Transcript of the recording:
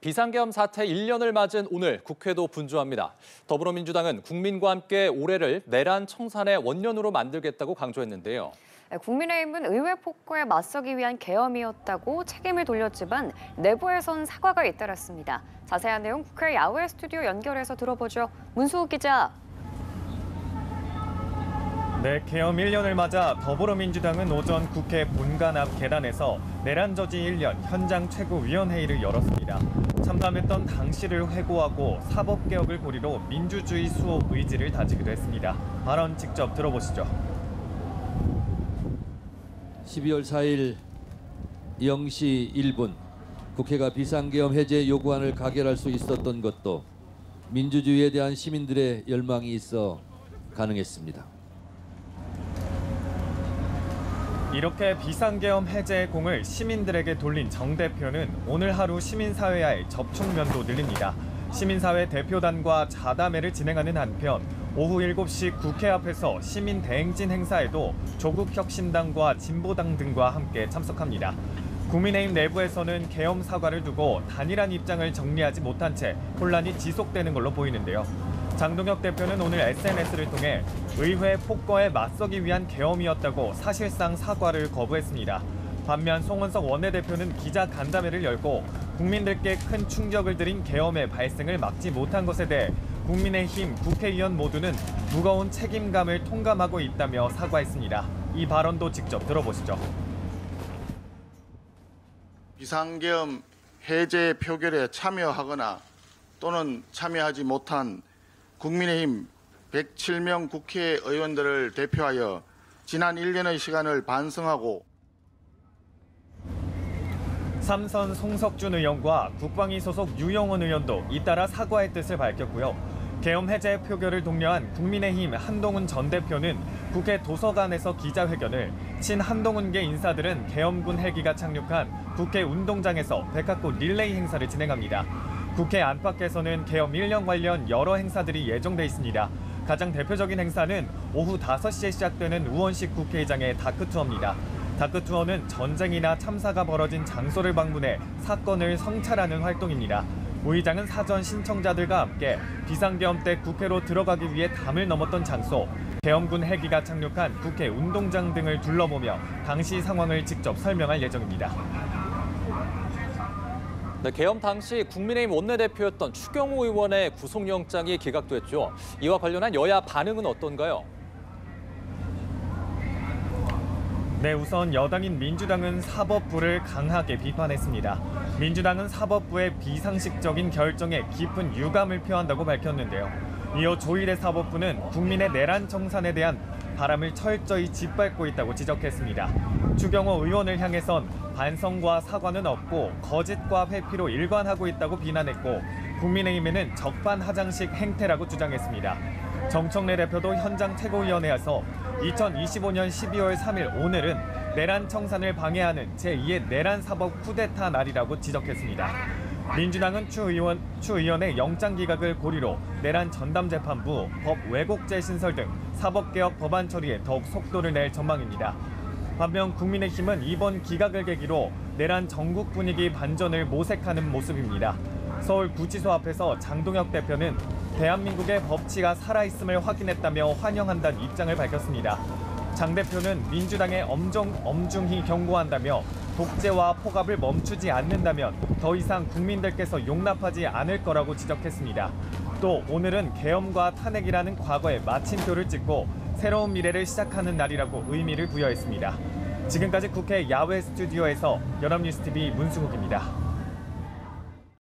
비상계엄 사태 1년을 맞은 오늘 국회도 분주합니다. 더불어민주당은 국민과 함께 올해를 내란 청산의 원년으로 만들겠다고 강조했는데요. 국민의힘은 의회 폭거에 맞서기 위한 계엄이었다고 책임을 돌렸지만 내부에선 사과가 잇따랐습니다. 자세한 내용 국회 야외 스튜디오 연결해서 들어보죠. 문수욱 기자. 네, 계엄 1년을 맞아 더불어민주당은 오전 국회 본관 앞 계단에서 내란 저지 1년 현장 최고위원회의를 열었습니다. 참담했던 당시를 회고하고 사법개혁을 고리로 민주주의 수호 의지를 다지기도 했습니다. 발언 직접 들어보시죠. 12월 4일 0시 1분 국회가 비상계엄 해제 요구안을 가결할 수 있었던 것도 민주주의에 대한 시민들의 열망이 있어 가능했습니다. 이렇게 비상계엄 해제의 공을 시민들에게 돌린 정 대표는 오늘 하루 시민사회와의 접촉면도 늘립니다. 시민사회 대표단과 자담회를 진행하는 한편 오후 7시 국회 앞에서 시민 대행진 행사에도 조국혁신당과 진보당 등과 함께 참석합니다. 국민의힘 내부에서는 계엄 사과를 두고 단일한 입장을 정리하지 못한 채 혼란이 지속되는 걸로 보이는데요. 장동혁 대표는 오늘 SNS를 통해 의회 폭거에 맞서기 위한 계엄이었다고 사실상 사과를 거부했습니다. 반면 송원석 원내대표는 기자 간담회를 열고 국민들께 큰 충격을 드린 계엄의 발생을 막지 못한 것에 대해 국민의힘 국회의원 모두는 무거운 책임감을 통감하고 있다며 사과했습니다. 이 발언도 직접 들어보시죠. 비상계엄 해제 표결에 참여하거나 또는 참여하지 못한 국민의힘 107명 국회의원들을 대표하여 지난 1년의 시간을 반성하고 삼선 송석준 의원과 국방위 소속 유영원 의원도 잇따라 사과의 뜻을 밝혔고요. 계엄 해제 표결을 독려한 국민의힘 한동훈 전 대표는 국회 도서관에서 기자회견을, 친한동훈계 인사들은 계엄군 헬기가 착륙한 국회 운동장에서 백합꽃 릴레이 행사를 진행합니다. 국회 안팎에서는 계엄 1년 관련 여러 행사들이 예정돼 있습니다. 가장 대표적인 행사는 오후 5시에 시작되는 우원식 국회의장의 다크투어입니다. 다크투어는 전쟁이나 참사가 벌어진 장소를 방문해 사건을 성찰하는 활동입니다. 우 의장은 사전 신청자들과 함께 비상계엄 때 국회로 들어가기 위해 담을 넘었던 장소, 계엄군 헬기가 착륙한 국회 운동장 등을 둘러보며 당시 상황을 직접 설명할 예정입니다. 네, 계엄 당시 국민의힘 원내대표였던 추경호 의원의 구속영장이 기각됐죠. 이와 관련한 여야 반응은 어떤가요? 네, 우선 여당인 민주당은 사법부를 강하게 비판했습니다. 민주당은 사법부의 비상식적인 결정에 깊은 유감을 표한다고 밝혔는데요. 이어 조일의 사법부는 국민의 내란 청산에 대한 바람을 철저히 짓밟고 있다고 지적했습니다. 추경호 의원을 향해선 반성과 사과는 없고 거짓과 회피로 일관하고 있다고 비난했고 국민의힘에는 적반하장식 행태라고 주장했습니다. 정청래 대표도 현장 최고위원회에서 2025년 12월 3일 오늘은 내란 청산을 방해하는 제2의 내란 사법 쿠데타 날이라고 지적했습니다. 민주당은 추 의원의 영장 기각을 고리로 내란 전담재판부, 법 왜곡죄 신설 등 사법개혁 법안 처리에 더욱 속도를 낼 전망입니다. 반면 국민의힘은 이번 기각을 계기로 내란 전국 분위기 반전을 모색하는 모습입니다. 서울구치소 앞에서 장동혁 대표는 대한민국의 법치가 살아있음을 확인했다며 환영한다는 입장을 밝혔습니다. 장 대표는 민주당에 엄중히 경고한다며 독재와 폭압을 멈추지 않는다면 더 이상 국민들께서 용납하지 않을 거라고 지적했습니다. 또 오늘은 계엄과 탄핵이라는 과거에 마침표를 찍고 새로운 미래를 시작하는 날이라고 의미를 부여했습니다. 지금까지 국회 야외 스튜디오에서 연합뉴스TV 문승욱입니다.